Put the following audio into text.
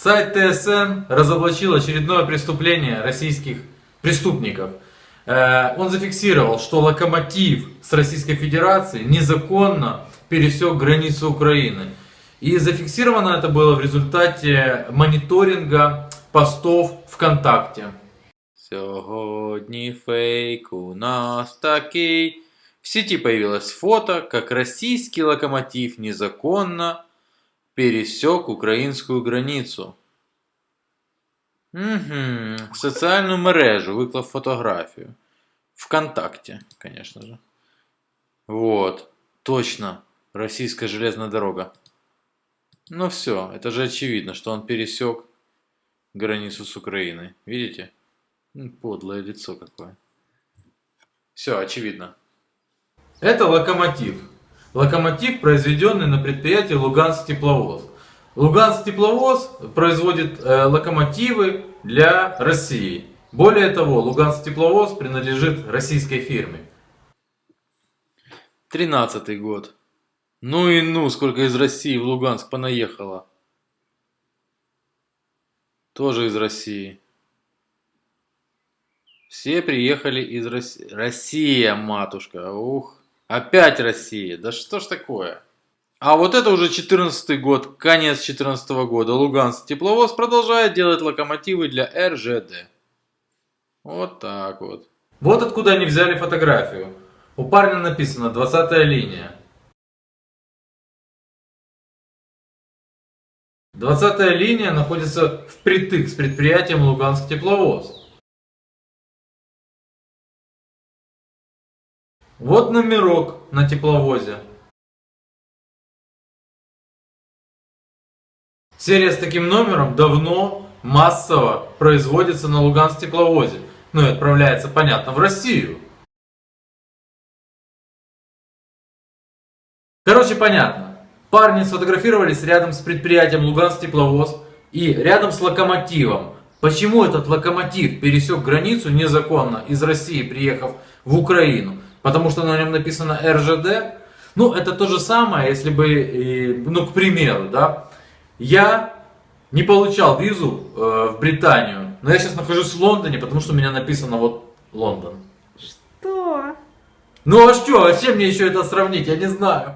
Сайт ТСН разоблачил очередное преступление российских преступников. Он зафиксировал, что локомотив с Российской Федерации незаконно пересек границу Украины. И зафиксировано это было в результате мониторинга постов ВКонтакте. Сьогодні фейк у нас такий. В сети появилось фото, как российский локомотив незаконно пересек украинскую границу. В социальную мережу виклав фотографию. ВКонтакте, конечно же. Вот, точно, российская железная дорога. Ну все, это же очевидно, что он пересек границу с Украиной. Видите? Подлое лицо какое. Все, очевидно. Это локомотив. Локомотив, произведенный на предприятии Луганск Тепловоз. Луганск Тепловоз производит локомотивы для России. Более того, Луганск Тепловоз принадлежит российской фирме. 13-й год. Ну и ну, сколько из России в Луганск понаехало. Тоже из России. Все приехали из России. Россия, матушка, ух. Опять Россия, да что ж такое? А вот это уже 14-й год, конец 14-го года. Луганск Тепловоз продолжает делать локомотивы для РЖД. Вот так вот. Вот откуда они взяли фотографию. У парня написано 20-я линия. 20-я линия находится впритык с предприятием Луганск Тепловоз. Вот номерок на тепловозе. Серия с таким номером давно массово производится на Луганск Тепловозе. Ну и отправляется, понятно, в Россию. Короче, понятно. Парни сфотографировались рядом с предприятием Луганск Тепловоз и рядом с локомотивом. Почему этот локомотив пересек границу незаконно из России, приехав в Украину? Потому что на нем написано РЖД. Ну, это то же самое, если бы, ну, к примеру, да, я не получал визу в Британию, но я сейчас нахожусь в Лондоне, потому что у меня написано вот Лондон. Что? Ну а что, а с чем мне еще это сравнить, я не знаю.